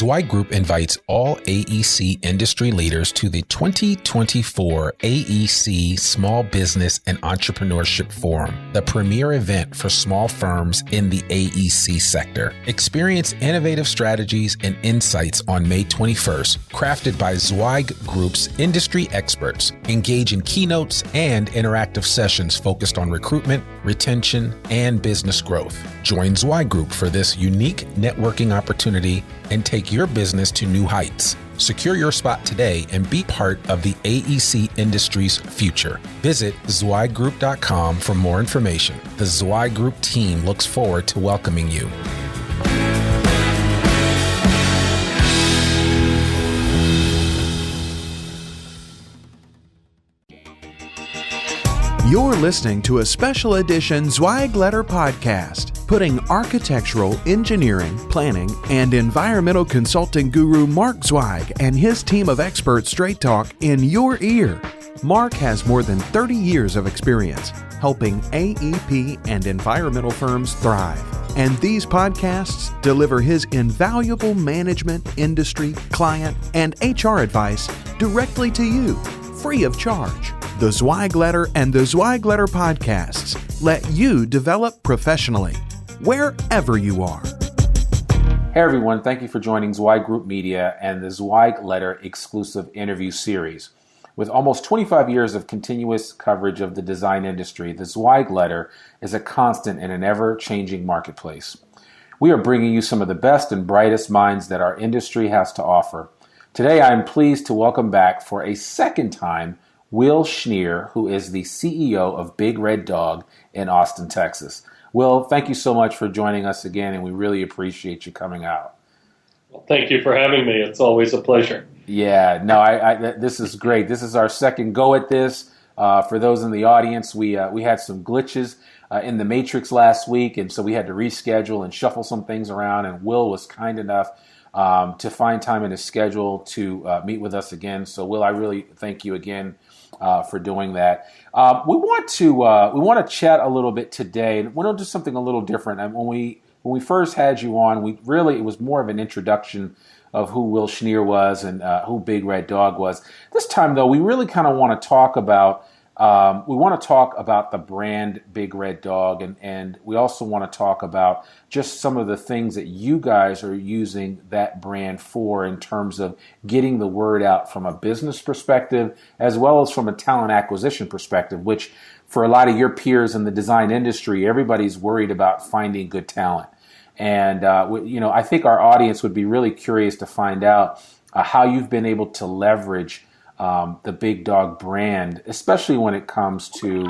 Zweig Group invites all AEC industry leaders to the 2024 AEC Small Business and Entrepreneurship Forum, the premier event for small firms in the AEC sector. Experience innovative strategies and insights on May 21st, crafted by Zweig Group's industry experts. Engage in keynotes and interactive sessions focused on recruitment, retention, and business growth. Join Zweig Group for this unique networking opportunity and take your business to new heights. Secure your spot today and be part of the AEC industry's future. Visit zweiggroup.com for more information. The Zweig Group team looks forward to welcoming you. You're listening to a special edition Zweig Letter podcast, putting architectural, engineering, planning, and environmental consulting guru Mark Zweig and his team of experts straight talk in your ear. Mark has more than 30 years of experience helping AEP and environmental firms thrive. And these podcasts deliver his invaluable management, industry, client, and HR advice directly to you, free of charge. The Zweig Letter and the Zweig Letter podcasts let you develop professionally, wherever you are. Hey everyone, thank you for joining Zweig Group Media and the Zweig Letter exclusive interview series. With almost 25 years of continuous coverage of the design industry, the Zweig Letter is a constant in an ever-changing marketplace. We are bringing you some of the best and brightest minds that our industry has to offer. Today I am pleased to welcome back for a second time Will Schnier, who is the CEO of Big Red Dog in Austin, Texas. Will, thank you so much for joining us again, and we really appreciate you coming out. Well, thank you for having me. It's always a pleasure. Yeah, no, this is great. This is our second go at this. For those in the audience, we had some glitches in the matrix last week, and so we had to reschedule and shuffle some things around, and Will was kind enough to find time in his schedule to meet with us again. So, Will, I really thank you again for doing that. We want to chat a little bit today, and we're going to do something a little different. And when we first had you on, it was more of an introduction of who Will Schnier was and who Big Red Dog was. This time, though, we really kind of want to talk about the brand Big Red Dog, and we also want to talk about just some of the things that you guys are using that brand for in terms of getting the word out from a business perspective as well as from a talent acquisition perspective, which for a lot of your peers in the design industry, everybody's worried about finding good talent. And, I think our audience would be really curious to find out how you've been able to leverage the Big Dog brand, especially when it comes to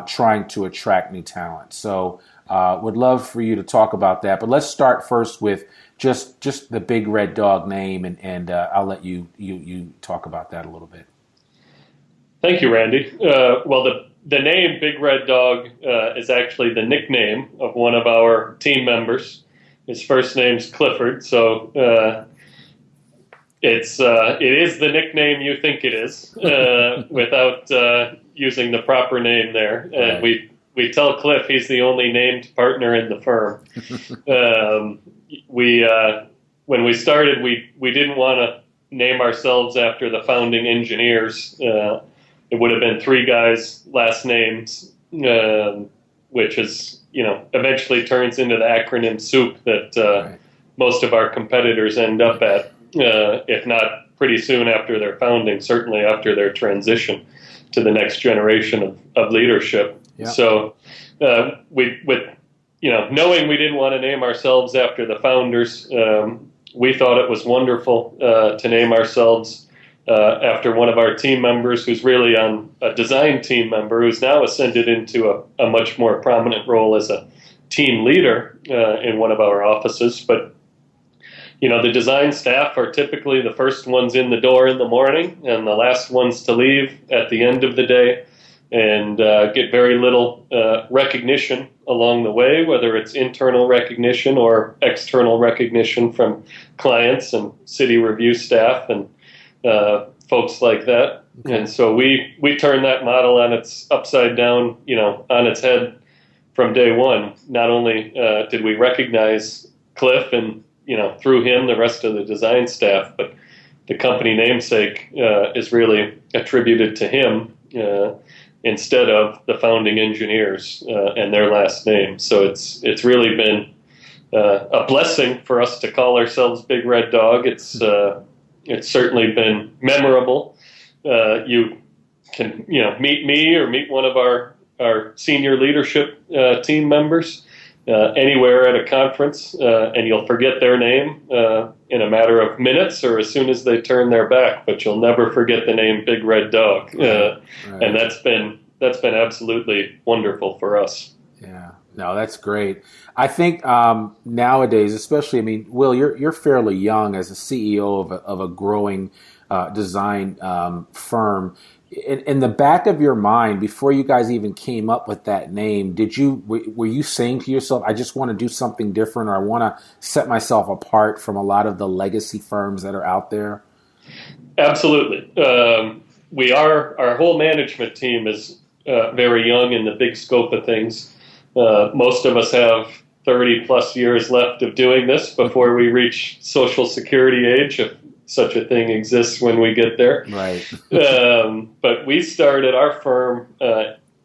trying to attract new talent. So would love for you to talk about that. But let's start first with just the Big Red Dog name, and I'll let you talk about that a little bit. Thank you, Randy. Well, the name Big Red Dog is actually the nickname of one of our team members. His first name's Clifford, so it is the nickname you think it is without using the proper name there. And we tell Cliff he's the only named partner in the firm. When we started, we didn't want to name ourselves after the founding engineers. It would have been three guys' last names, which is, eventually turns into the acronym soup that most of our competitors end up at, if not pretty soon after their founding, certainly after their transition to the next generation of leadership. Yeah. So knowing we didn't want to name ourselves after the founders, we thought it was wonderful to name ourselves after one of our team members who's really on a design team member who's now ascended into a much more prominent role as a team leader in one of our offices. But, the design staff are typically the first ones in the door in the morning and the last ones to leave at the end of the day, and get very little recognition along the way, whether it's internal recognition or external recognition from clients and city review staff and folks like that. Okay. And so we turned that model on its upside down, on its head from day one. Not only did we recognize Cliff and through him, the rest of the design staff, but the company namesake is really attributed to him instead of the founding engineers and their last name. So it's really been a blessing for us to call ourselves Big Red Dog. It's certainly been memorable. You can meet me or meet one of our senior leadership team members anywhere at a conference, and you'll forget their name in a matter of minutes or as soon as they turn their back, but you'll never forget the name Big Red Dog. Right. And that's been absolutely wonderful for us. Yeah, no, that's great. I think nowadays, especially, I mean, Will, you're fairly young as a CEO of a growing design firm. In the back of your mind, before you guys even came up with that name, were you saying to yourself, I just want to do something different, or I want to set myself apart from a lot of the legacy firms that are out there? Absolutely. Our whole management team is very young in the big scope of things. Most of us have 30 plus years left of doing this before we reach Social Security age, if such a thing exists when we get there. Right. But we started our firm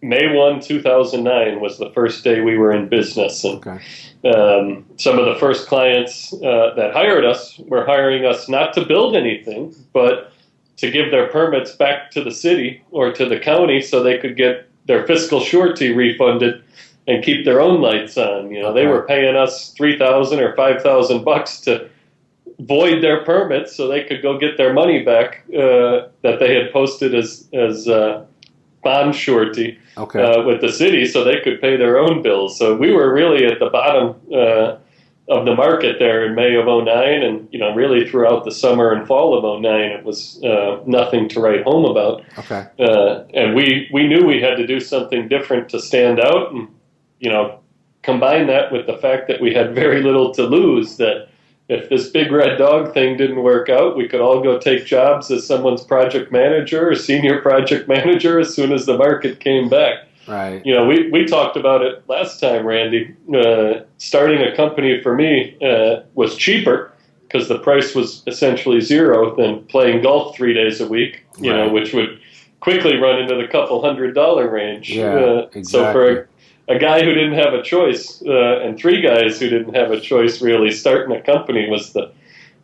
May 1, 2009 was the first day we were in business. And Okay. Some of the first clients that hired us were hiring us not to build anything, but to give their permits back to the city or to the county so they could get their fiscal surety refunded and keep their own lights on. They were paying us $3,000 or $5,000 to void their permits so they could go get their money back that they had posted as bond surety with the city so they could pay their own bills. So we were really at the bottom of the market there in May of 2009, and really throughout the summer and fall of 2009 it was nothing to write home about. Okay. And we knew we had to do something different to stand out, and combine that with the fact that we had very little to lose, that if this Big Red Dog thing didn't work out, we could all go take jobs as someone's project manager or senior project manager as soon as the market came back. Right. We talked about it last time, Randy. Starting a company for me was cheaper because the price was essentially zero than playing golf 3 days a week, which would quickly run into the couple $100 range. Yeah, exactly. So for a guy who didn't have a choice, and three guys who didn't have a choice, really, starting a company was the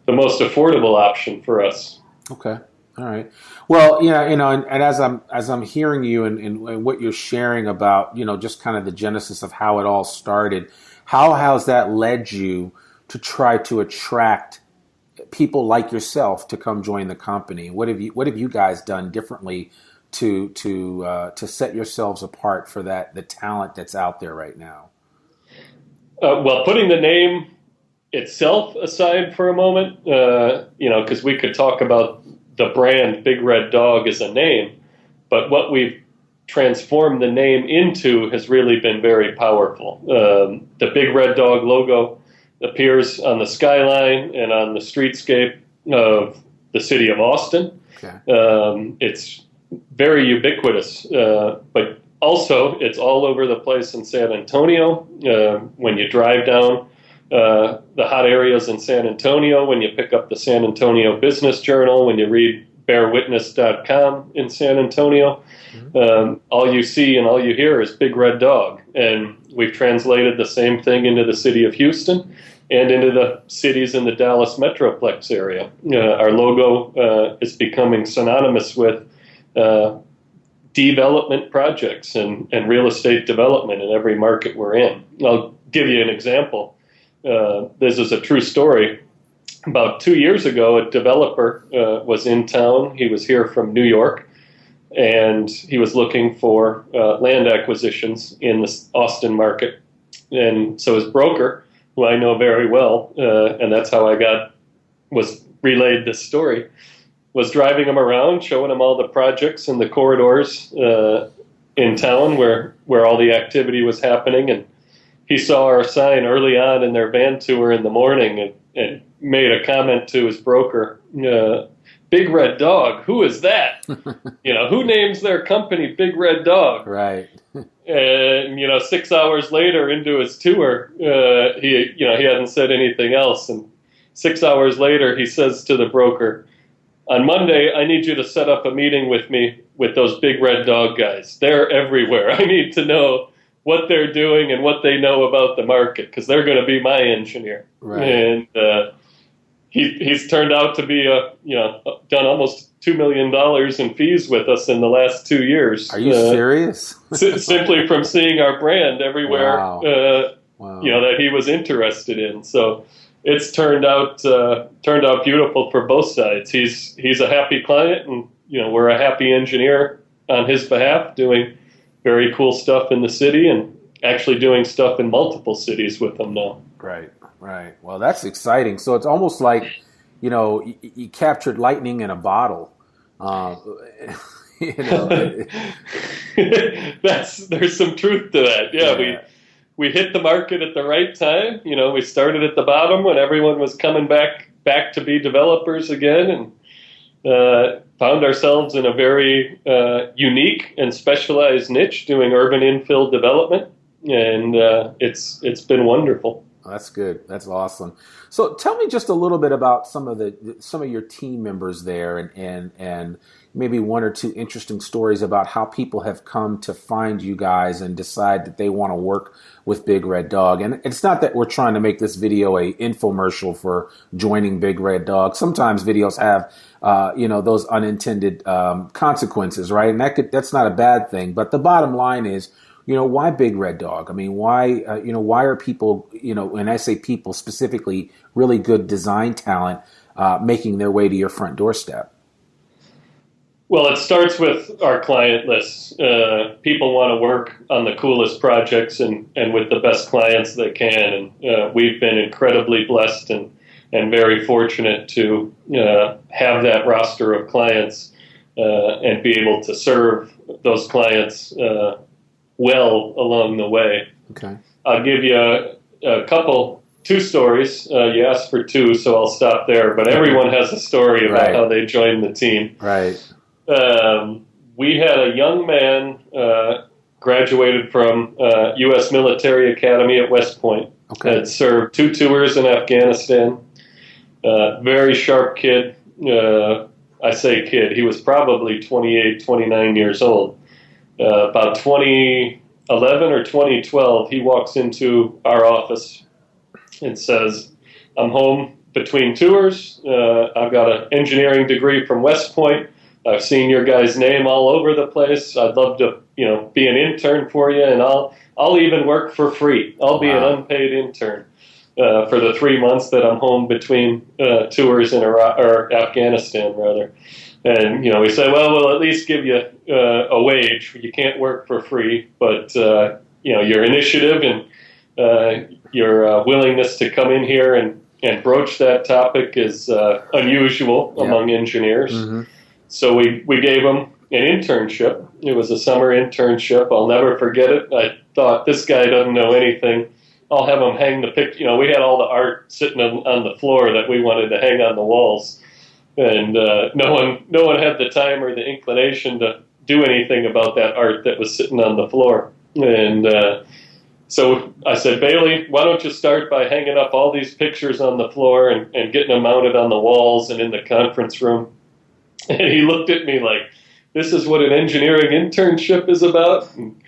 most affordable option for us. Okay. All right. Well, and as I'm hearing you and what you're sharing about, just kind of the genesis of how it all started, how has that led you to try to attract people like yourself to come join the company? What have you guys done differently to set yourselves apart for the talent that's out there right now? Well, putting the name itself aside for a moment, because we could talk about the brand Big Red Dog as a name, but what we've transformed the name into has really been very powerful. The Big Red Dog logo appears on the skyline and on the streetscape of the city of Austin. Okay. It's very ubiquitous, but also it's all over the place in San Antonio. When you drive down the hot areas in San Antonio, when you pick up the San Antonio Business Journal, when you read bearwitness.com in San Antonio, all you see and all you hear is Big Red Dog. And we've translated the same thing into the city of Houston and into the cities in the Dallas Metroplex area. Our logo is becoming synonymous with development projects and real estate development in every market we're in. I'll give you an example. This is a true story. About 2 years ago, a developer was in town. He was here from New York, and he was looking for land acquisitions in the Austin market. And so his broker, who I know very well, and that's how I was relayed this story, was driving him around, showing him all the projects and the corridors in town where all the activity was happening. And he saw our sign early on in their van tour in the morning and made a comment to his broker, Big Red Dog, who is that? Who names their company Big Red Dog? Right. And, 6 hours later into his tour, he hadn't said anything else. And 6 hours later, he says to the broker, on Monday, I need you to set up a meeting with me with those big red dog guys. They're everywhere. I need to know what they're doing and what they know about the market because they're going to be my engineer. Right. And he's turned out to be done almost $2 million in fees with us in the last 2 years. Are you serious? Simply from seeing our brand everywhere, Wow. That he was interested in. So it's turned out beautiful for both sides. He's a happy client, and we're a happy engineer on his behalf, doing very cool stuff in the city, and actually doing stuff in multiple cities with him now. Right. Well, that's exciting. So it's almost like you captured lightning in a bottle. There's some truth to that. Yeah. We hit the market at the right time. We started at the bottom when everyone was coming back to be developers again, and found ourselves in a very unique and specialized niche doing urban infill development, and it's been wonderful. That's good. That's awesome. So tell me just a little bit about some of your team members there, and maybe one or two interesting stories about how people have come to find you guys and decide that they want to work with Big Red Dog. And it's not that we're trying to make this video a infomercial for joining Big Red Dog. Sometimes videos have those unintended consequences, right? And that's not a bad thing. But the bottom line is, why Big Red Dog? I mean, why are people, and I say people specifically, really good design talent making their way to your front doorstep? Well, it starts with our client list. People want to work on the coolest projects and with the best clients they can. And we've been incredibly blessed and very fortunate to have that roster of clients and be able to serve those clients well along the way. Okay. I'll give you two stories. You asked for two, so I'll stop there. But everyone has a story about how they joined the team. Right. We had a young man graduated from U.S. Military Academy at West Point. Okay. Had served 2 tours in Afghanistan. Very sharp kid. I say kid. He was probably 28, 29 years old. About 2011 or 2012, he walks into our office and says, I'm home between tours. I've got an engineering degree from West Point. I've seen your guy's name all over the place. I'd love to, be an intern for you, and I'll even work for free. I'll be an unpaid intern for the 3 months that I'm home between tours in Afghanistan, rather. And, we say, well, we'll at least give you a wage. You can't work for free, but, your initiative and your willingness to come in here and broach that topic is unusual among engineers. Mm-hmm. So we gave him an internship. It was a summer internship. I'll never forget it. I thought, this guy doesn't know anything. I'll have him hang the picture. We had all the art sitting on the floor that we wanted to hang on the walls. And no one had the time or the inclination to do anything about that art that was sitting on the floor. And so I said, Bailey, why don't you start by hanging up all these pictures on the floor and getting them mounted on the walls and in the conference room? And he looked at me like, this is what an engineering internship is about? And,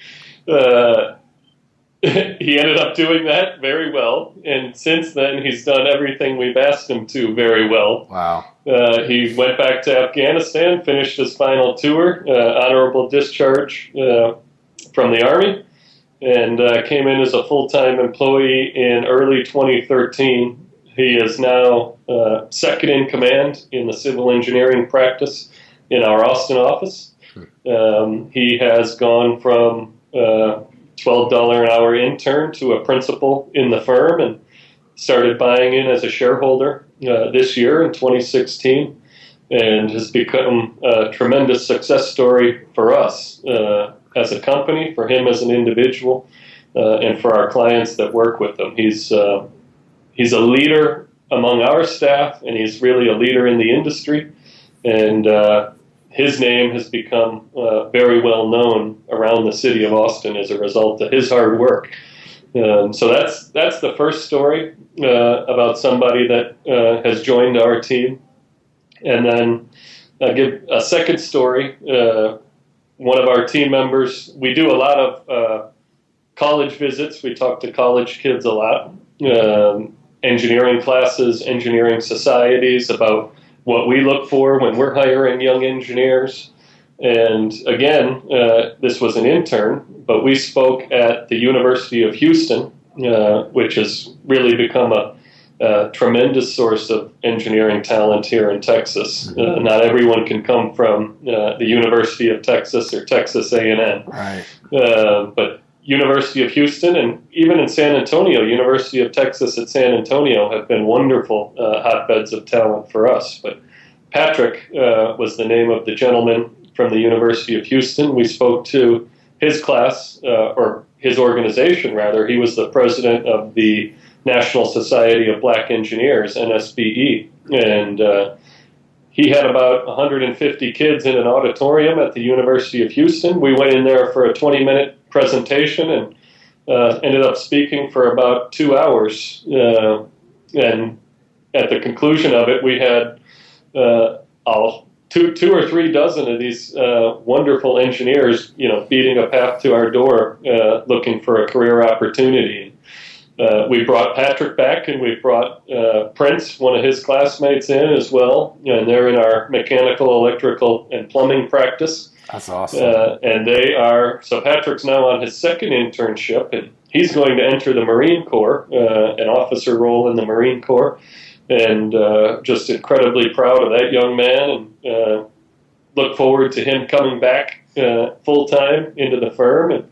he ended up doing that very well. And since then, he's done everything we've asked him to very well. Wow. He went back to Afghanistan, finished his final tour, honorable discharge from the Army, and came in as a full-time employee in early 2013. He is now second in command in the civil engineering practice in our Austin office. He has gone from $12 an hour intern to a principal in the firm and started buying in as a shareholder this year in 2016, and has become a tremendous success story for us as a company, for him as an individual, and for our clients that work with him. He's a leader among our staff, and he's really a leader in the industry, and his name has become very well known around the city of Austin as a result of his hard work. So that's the first story about somebody that has joined our team. And then I'll give a second story. One of our team members, we do a lot of college visits. We talk to college kids a lot, engineering classes, engineering societies, about what we look for when we're hiring young engineers. And again, this was an intern, but we spoke at the University of Houston, which has really become a tremendous source of engineering talent here in Texas. Not everyone can come from the University of Texas or Texas A&M. Right. But University of Houston, and even in San Antonio, University of Texas at San Antonio have been wonderful hotbeds of talent for us. But Patrick was the name of the gentleman from the University of Houston. We spoke to his class, or his organization rather. He was the president of the National Society of Black Engineers, NSBE, and he had about 150 kids in an auditorium at the University of Houston. We went in there for a 20-minute presentation and ended up speaking for about 2 hours. And at the conclusion of it, we had two or three dozen of these wonderful engineers, beating a path to our door, looking for a career opportunity. We brought Patrick back, and we brought Prince, one of his classmates, in as well, and they're in our mechanical, electrical, and plumbing practice. That's awesome. And so Patrick's now on his second internship, and he's going to enter the Marine Corps, an officer role in the Marine Corps. And just incredibly proud of that young man, and look forward to him coming back full-time into the firm. And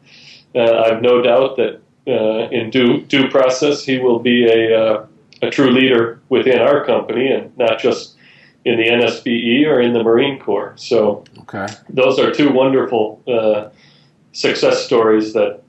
I've no doubt that in due process he will be a true leader within our company, and not just in the NSBE or in the Marine Corps. So those are two wonderful success stories that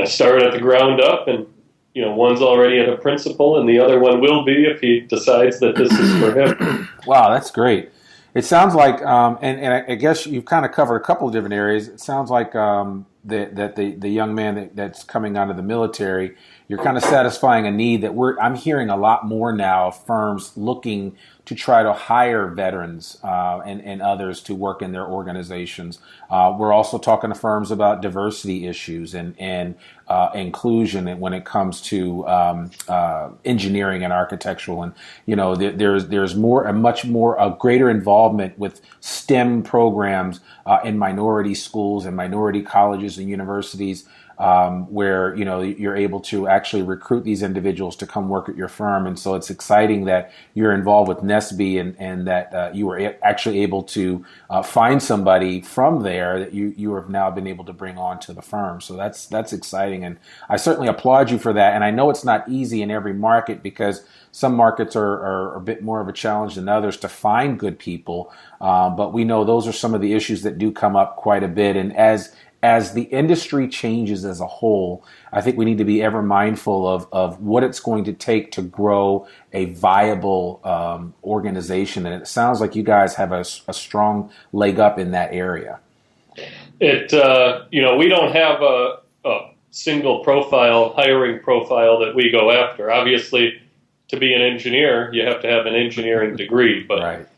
started at the ground up, and one's already at a principal, and the other one will be if he decides that this is for him. Wow, that's great. It sounds like, and I guess you've kind of covered a couple of different areas. It sounds like that the young man that's coming out of the military, you're kind of satisfying a need that I'm hearing a lot more now of firms looking to try to hire veterans and others to work in their organizations. We're also talking to firms about diversity issues and inclusion when it comes to engineering and architectural. And there's a greater involvement with STEM programs in minority schools and minority colleges and universities. Where you're able to actually recruit these individuals to come work at your firm, and so it's exciting that you're involved with NSBE and that you were actually able to find somebody from there that you have now been able to bring on to the firm. So that's exciting, and I certainly applaud you for that. And I know it's not easy in every market, because some markets are a bit more of a challenge than others to find good people, but we know those are some of the issues that do come up quite a bit. And as the industry changes as a whole, I think we need to be ever mindful of what it's going to take to grow a viable organization. And it sounds like you guys have a strong leg up in that area. We don't have a single hiring profile that we go after. Obviously, to be an engineer, you have to have an engineering degree. But,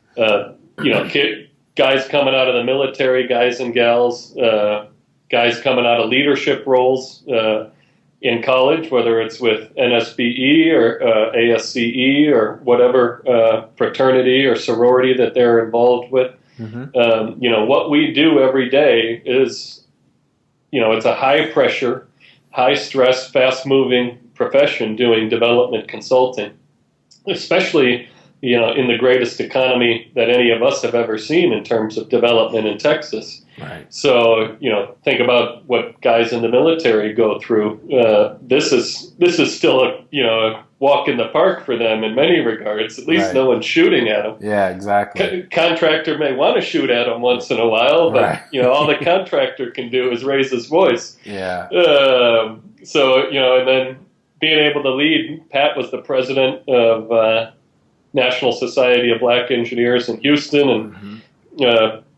guys coming out of the military, guys and gals, guys coming out of leadership roles in college, whether it's with NSBE or ASCE or whatever fraternity or sorority that they're involved with. What we do every day is, it's a high-pressure, high-stress, fast-moving profession doing development consulting, especially in the greatest economy that any of us have ever seen in terms of development in Texas. Right. So, think about what guys in the military go through. This is still a walk in the park for them in many regards. At least no one's shooting at them. Yeah, exactly. Contractor may want to shoot at them once in a while, but all the contractor can do is raise his voice. Yeah. And then being able to lead. Pat was the president of National Society of Black Engineers in Houston, and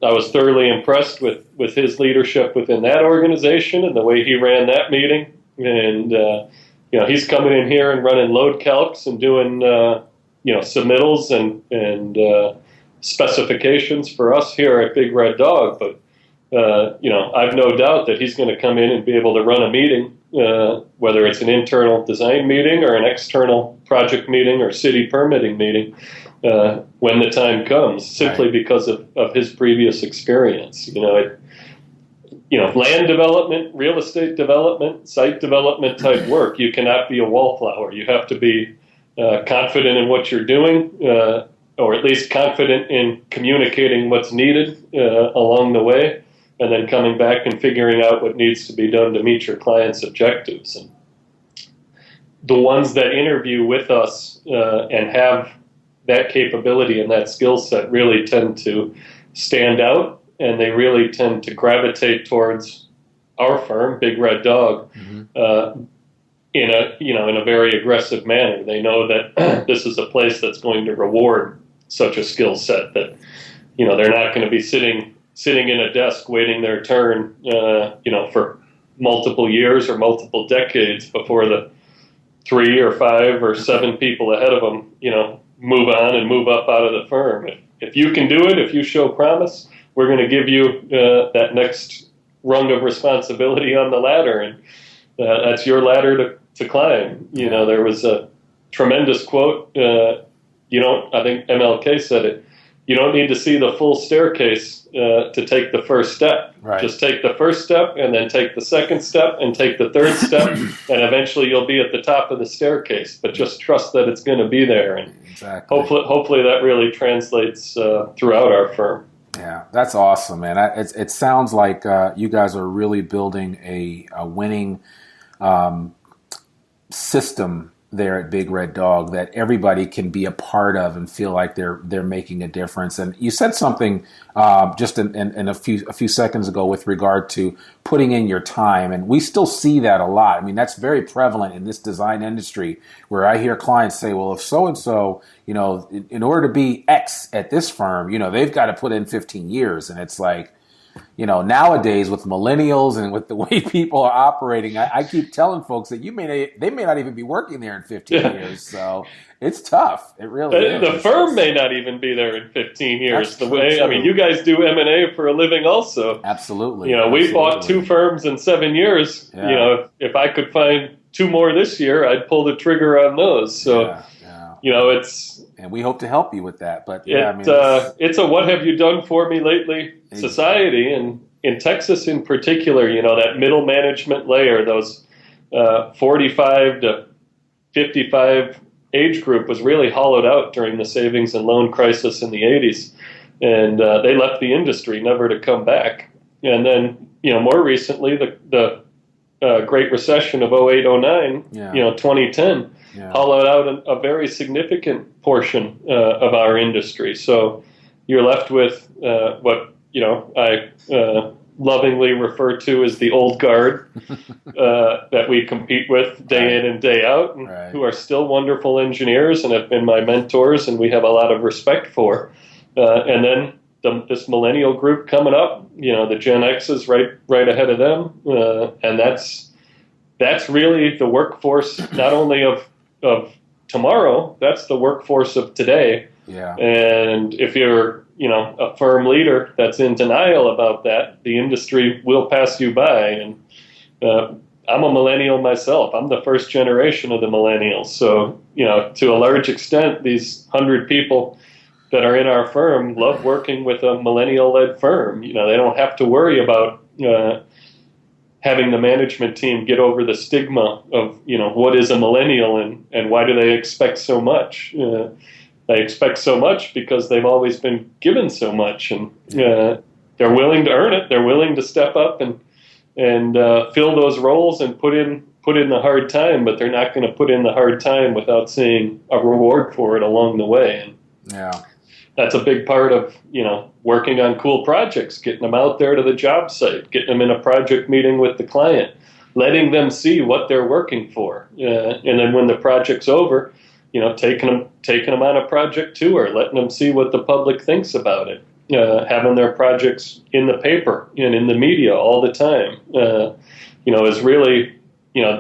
I was thoroughly impressed with his leadership within that organization and the way he ran that meeting. And he's coming in here and running load calcs and doing submittals and specifications for us here at Big Red Dog. But I've no doubt that he's going to come in and be able to run a meeting, whether it's an internal design meeting or an external project meeting or city permitting meeting, when the time comes, simply because of his previous experience. Land development, real estate development, site development type work, you cannot be a wallflower. You have to be confident in what you're doing, or at least confident in communicating what's needed along the way, and then coming back and figuring out what needs to be done to meet your client's objectives. And the ones that interview with us and have that capability and that skill set really tend to stand out, and they really tend to gravitate towards our firm, Big Red Dog, in a very aggressive manner. They know that this is a place that's going to reward such a skill set, that they're not going to be sitting in a desk waiting their turn, for multiple years or multiple decades before the 3 or 5 or 7 people ahead of them, move on and move up out of the firm. If you can do it, if you show promise, we're going to give you that next rung of responsibility on the ladder, and that's your ladder to climb. There was a tremendous quote. I think MLK said it. You don't need to see the full staircase to take the first step. Right. Just take the first step, and then take the second step, and take the third step, and eventually you'll be at the top of the staircase. But just trust that it's going to be there, and hopefully that really translates throughout our firm. Yeah, that's awesome, man. It sounds like you guys are really building a winning system there at Big Red Dog that everybody can be a part of and feel like they're making a difference. And you said something just in a few seconds ago with regard to putting in your time, and we still see that a lot. I mean, that's very prevalent in this design industry, where I hear clients say, well, if so-and-so, in order to be X at this firm, they've got to put in 15 years. And it's like, nowadays with millennials and with the way people are operating, I keep telling folks that they may not even be working there in 15 years. So it's tough. It really is. The firm may not even be there in 15 years. True. You guys do M&A for a living also. Absolutely. We bought 2 firms in 7 years. Yeah. If I could find 2 more this year, I'd pull the trigger on those. So, and we hope to help you with that. But it's a what have you done for me lately society, and in Texas in particular, that middle management layer, those 45 to 55 age group was really hollowed out during the savings and loan crisis in the 80s, and they left the industry never to come back. And then more recently, the Great Recession of 08, 09, 2010. Yeah. Hollowed out a very significant portion of our industry. So you're left with what I lovingly refer to as the old guard that we compete with day in and day out, and who are still wonderful engineers and have been my mentors, and we have a lot of respect for. And then this millennial group coming up, the Gen X is right ahead of them, and that's really the workforce, not only of tomorrow, that's the workforce of today. Yeah. And if you're, a firm leader that's in denial about that, the industry will pass you by. And I'm a millennial myself. I'm the first generation of the millennials. So, to a large extent, these 100 people that are in our firm love working with a millennial-led firm. They don't have to worry about having the management team get over the stigma of, what is a millennial and why do they expect so much? They expect so much because they've always been given so much, and they're willing to earn it. They're willing to step up and fill those roles and put in the hard time, but they're not going to put in the hard time without seeing a reward for it along the way. And that's a big part of, working on cool projects, getting them out there to the job site, getting them in a project meeting with the client, letting them see what they're working for. And then when the project's over, taking them on a project tour, letting them see what the public thinks about it, having their projects in the paper and in the media all the time, is really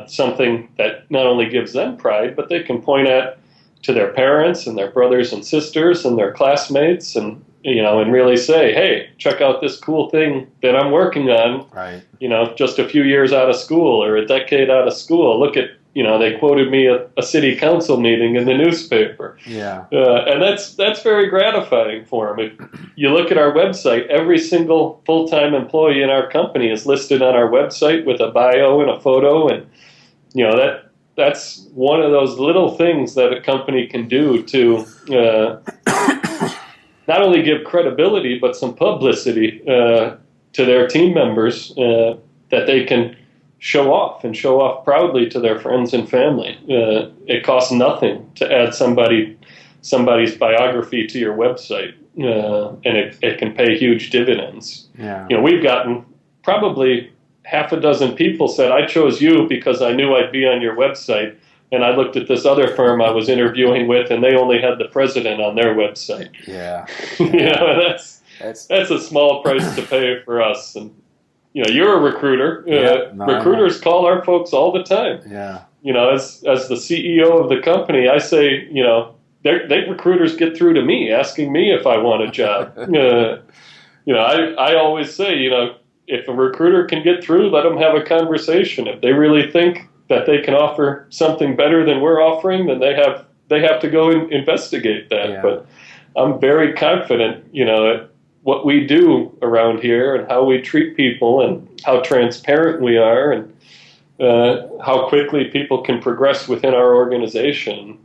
something that not only gives them pride, but they can point at to their parents and their brothers and sisters and their classmates, and and really say, hey, check out this cool thing that I'm working on. Right. Just a few years out of school or a decade out of school. Look at, they quoted me at a city council meeting in the newspaper. Yeah. And that's very gratifying for them. If you look at our website, every single full-time employee in our company is listed on our website with a bio and a photo, and that's one of those little things that a company can do to not only give credibility, but some publicity to their team members that they can show off proudly to their friends and family. It costs nothing to add somebody's biography to your website, and it can pay huge dividends. Yeah. We've gotten probably half a dozen people said, I chose you because I knew I'd be on your website. And I looked at this other firm I was interviewing with, and they only had the president on their website. Yeah. That's a small price to pay for us. And you're a recruiter. Recruiters call our folks all the time. Yeah. As the CEO of the company, I say, they recruiters get through to me asking me if I want a job. I always say, if a recruiter can get through, let them have a conversation. If they really think that they can offer something better than we're offering, then they have to go and investigate that. Yeah. But I'm very confident, at what we do around here and how we treat people and how transparent we are and how quickly people can progress within our organization.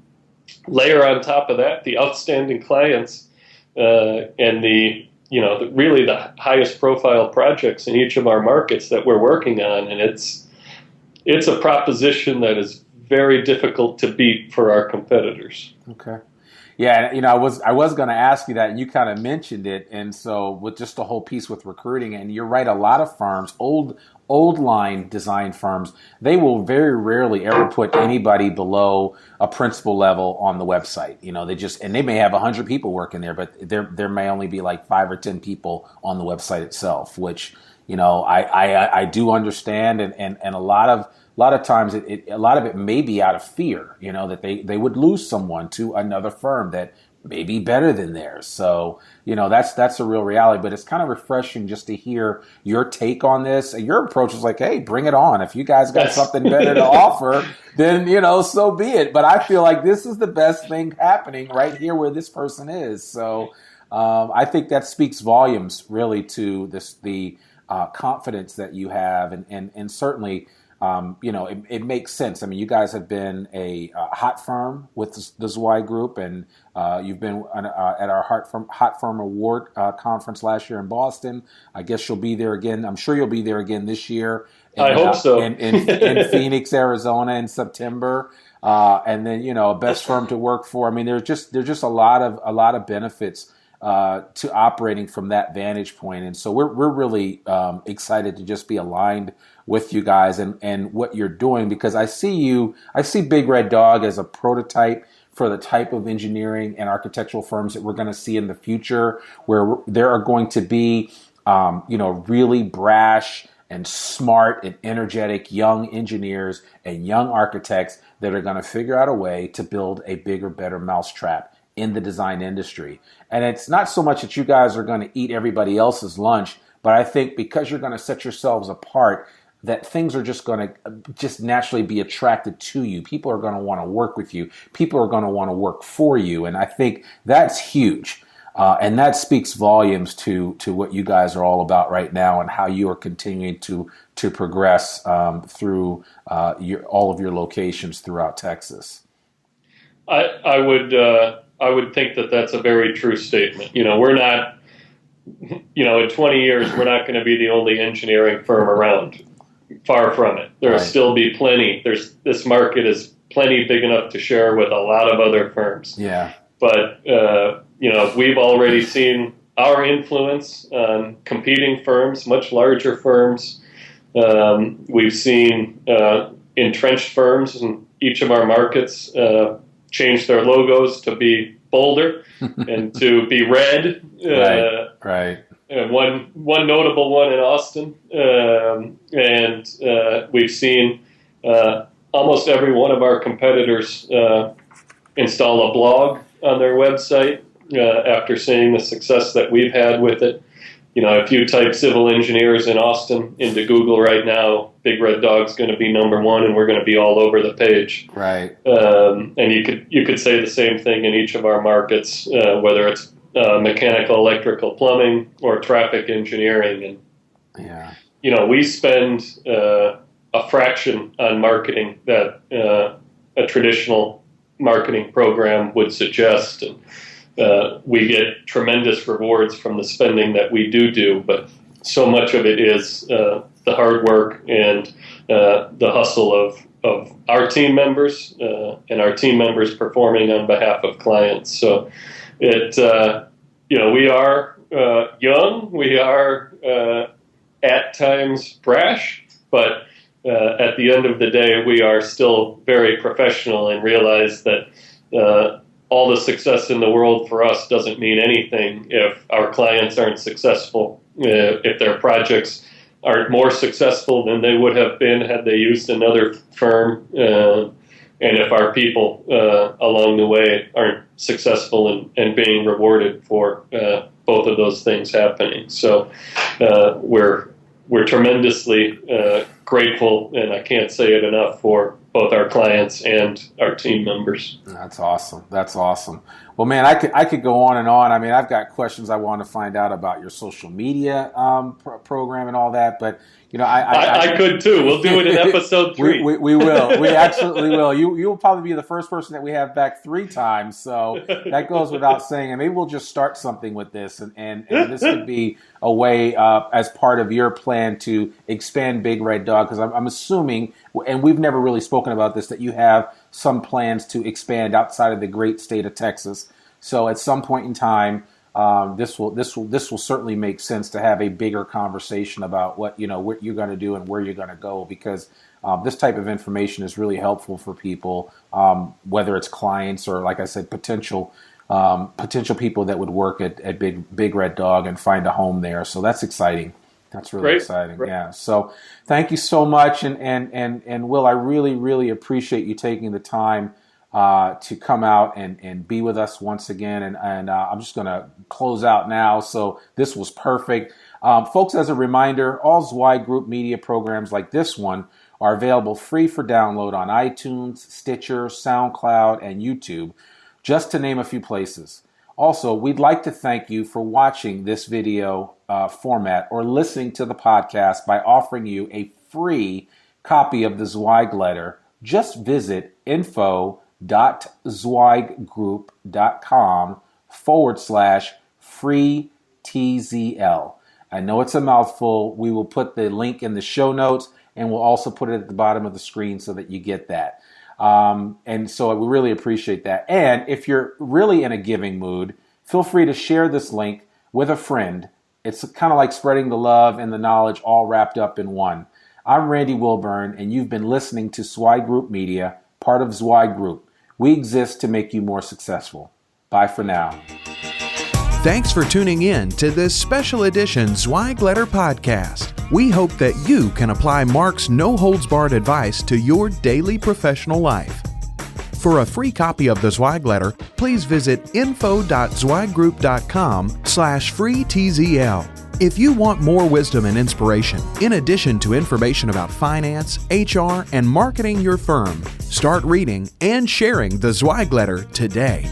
Layer on top of that the outstanding clients and really the highest profile projects in each of our markets that we're working on, and it's a proposition that is very difficult to beat for our competitors. Okay. Yeah, I was going to ask you that, and you kind of mentioned it, and so with just the whole piece with recruiting, and you're right, a lot of firms, old line design firms, they will very rarely ever put anybody below a principal level on the website. They may have 100 people working there, but there may only be like 5 or 10 people on the website itself, which I do understand, and a lot of times a lot of it may be out of fear, that they would lose someone to another firm that may be better than theirs. So, that's a real reality, but it's kind of refreshing just to hear your take on this. And your approach is like, hey, bring it on. If you guys got something better to offer, then, so be it. But I feel like this is the best thing happening right here where this person is. So I think that speaks volumes really to the confidence that you have, and certainly, it makes sense. I mean, you guys have been a hot firm with the Zweig Group, and you've been at our Hot Firm Award conference last year in Boston. I guess you'll be there again. I'm sure you'll be there again this year. I hope so. in Phoenix, Arizona in September. And then, best firm to work for. I mean, there's just a lot of benefits to operating from that vantage point. And so we're really excited to just be aligned with you guys and what you're doing, because I see Big Red Dog as a prototype for the type of engineering and architectural firms that we're going to see in the future, where there are going to be, really brash and smart and energetic young engineers and young architects that are going to figure out a way to build a bigger, better mousetrap in the design industry. And it's not so much that you guys are going to eat everybody else's lunch, but I think because you're going to set yourselves apart, that things are just going to just naturally be attracted to you. People are going to want to work with you. People are going to want to work for you. And I think that's huge. And that speaks volumes to what you guys are all about right now, and how you are continuing to progress through all of your locations throughout Texas. I would think that that's a very true statement. We're not, in 20 years, we're not going to be the only engineering firm around. Far from it. There'll still be plenty. This market is plenty big enough to share with a lot of other firms. Yeah. But, we've already seen our influence on competing firms, much larger firms. We've seen entrenched firms in each of our markets change their logos to be bolder and to be red. Right. One notable one in Austin, and we've seen almost every one of our competitors install a blog on their website after seeing the success that we've had with it. If you type civil engineers in Austin into Google right now, Big Red Dog's going to be number one, and we're going to be all over the page. Right. And you could say the same thing in each of our markets, whether it's mechanical, electrical, plumbing, or traffic engineering. And we spend a fraction on marketing that a traditional marketing program would suggest. And we get tremendous rewards from the spending that we do, but so much of it is the hard work and the hustle of our team members and our team members performing on behalf of clients. So we are young, we are at times brash, but at the end of the day, we are still very professional and realize that all the success in the world for us doesn't mean anything if our clients aren't successful, if their projects aren't more successful than they would have been had they used another firm, and if our people along the way aren't successful and being rewarded for both of those things happening. So we're tremendously grateful, and I can't say it enough, for both our clients and our team members. That's awesome. That's awesome. Well, man, I could go on and on. I mean, I've got questions I want to find out about your social media program and all that, but I could too. We'll do it in episode 3. We will. We absolutely will. You will probably be the first person that we have back 3 times, so that goes without saying. And maybe we'll just start something with this, and this could be a way as part of your plan to expand Big Red Dog, because I'm assuming, and we've never really spoken about this, that you have some plans to expand outside of the great state of Texas. So at some point in time, this will certainly make sense to have a bigger conversation about what you're going to do and where you're going to go, because this type of information is really helpful for people, whether it's clients or, like I said, potential people that would work at Big Red Dog and find a home there. So that's exciting. That's really Great. exciting. Great. Yeah. So thank you so much, and Will, I really, really appreciate you taking the time to come out and be with us once again. And I'm just going to close out now. So this was perfect. Folks, as a reminder, all Zweig Group media programs like this one are available free for download on iTunes, Stitcher, SoundCloud, and YouTube, just to name a few places. Also, we'd like to thank you for watching this video format or listening to the podcast by offering you a free copy of the Zweig Letter. Just visit info.zweiggroup.com/free TZL. I know it's a mouthful. We will put the link in the show notes, and we'll also put it at the bottom of the screen so that you get that. And so we really appreciate that. And if you're really in a giving mood, feel free to share this link with a friend. It's kind of like spreading the love and the knowledge all wrapped up in one. I'm Randy Wilburn, and you've been listening to Zweig Group Media, part of Zweig Group. We exist to make you more successful. Bye for now. Thanks for tuning in to this special edition Zweig Letter podcast. We hope that you can apply Mark's no-holds-barred advice to your daily professional life. For a free copy of the Zweig Letter, please visit info.zweiggroup.com/free TZL. If you want more wisdom and inspiration, in addition to information about finance, HR, and marketing your firm, start reading and sharing the Zweig Letter today.